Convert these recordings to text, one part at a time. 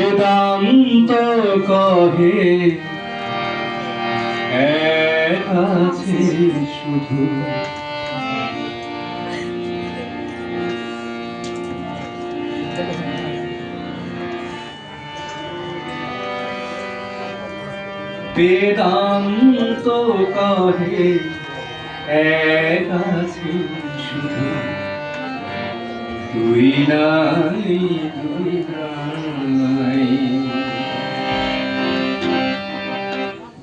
বেদান্ত কহে এক আছে শুধু বেদান্ত কহে এক আছে শুধু দুই নাই দুই নাই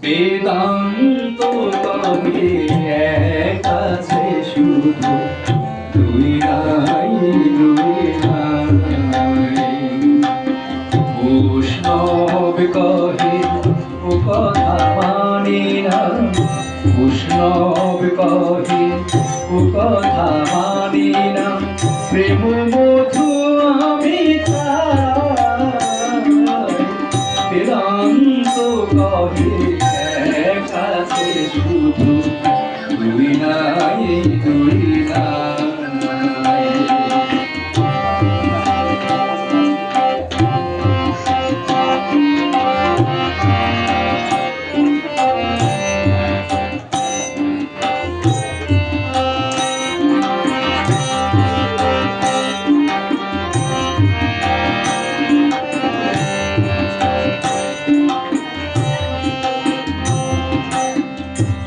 বেদান্ত কহে এক আছে শুধু দুই নাই দুই নাই বৈষ্ণব কহে ও কথা মানি না বৈষ্ণব কহে ও কথা মানি না প্রেম মধু আমি চাই বেদান্ত কহে এক আছে শুধু দুই নাই দুই নাই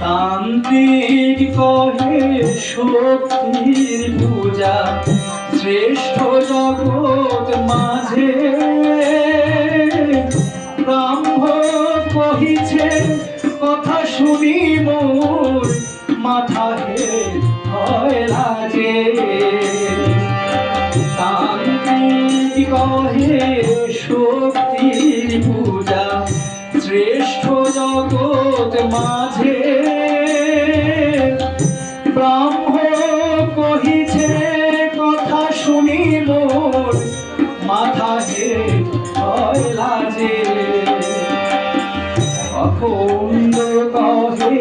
তান্ত্রিক কহে শক্তির পূজা শ্রেষ্ঠ জগৎ মাঝে ব্রহ্ম কহিছে কথা শুনি মোর মাথা হে হয় লাজে তান্ত্রিক কহে শক্তির পূজা শ্রেষ্ঠ জগৎ মাঝে ব্রহ্ম কহিছে কথা শুনি মোর মাথা হে হয় লাজে অখণ্ড কহে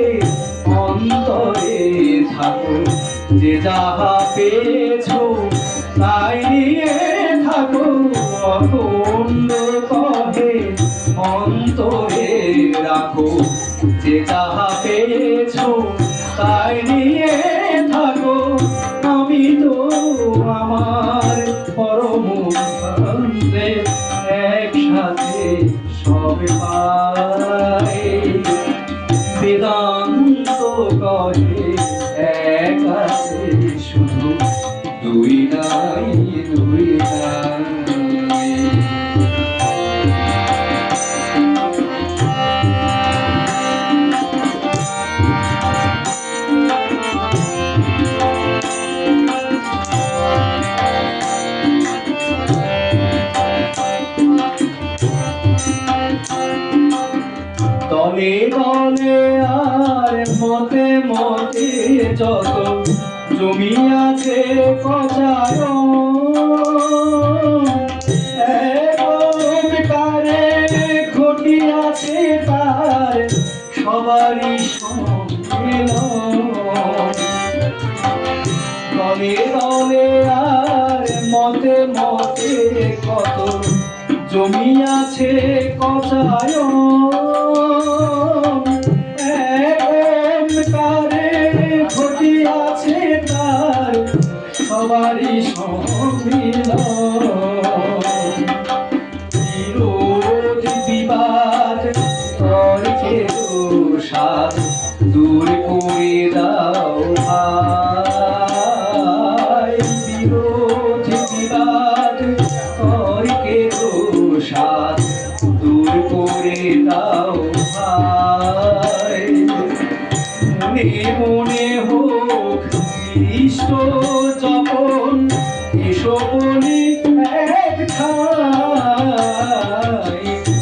অন্তরে থাকো যে যাহা পেয়েছ তাই নিয়ে থাকো অখণ্ড কহে অন্তরে রাখো যে যাহা পেয়েছ তাই নিয়ে থাকো আমি তো আমার পরম বন্ধে একসাথে সব পাই বেদান্ত কহে এক আছে শুধু দুই নাই দুই নাই দলে দলে আর মতে মতে যত জমিয়াছে কচায় কারে ঘটিয়াছে তার সবারই সম্মিলন দলে দলে আর মতে মতে কত জমিয়াছে কচায় ঘটিয়াছে তার সবারই সম্মিলন বিরোধ বিবাদ তর্কের সাথ দূর করে দাও ভাই বিরোধ বিবাদ তর্কের সাথ দূর করে দাও ভাই মনে মনে হোক ইষ্ট যখন এসো বলি এক ঠাই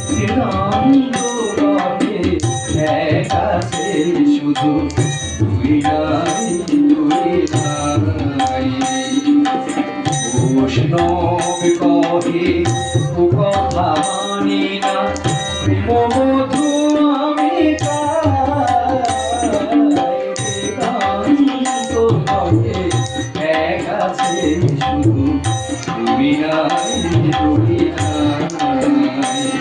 বেদান্ত কহে এক আছে শুধু দুই নাই দুই নাই বৈষ্ণব কহে ও কথা মানি না প্রেম মধু আমি শুধু দুই নাই দুই নাই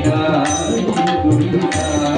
নাই দুই ধার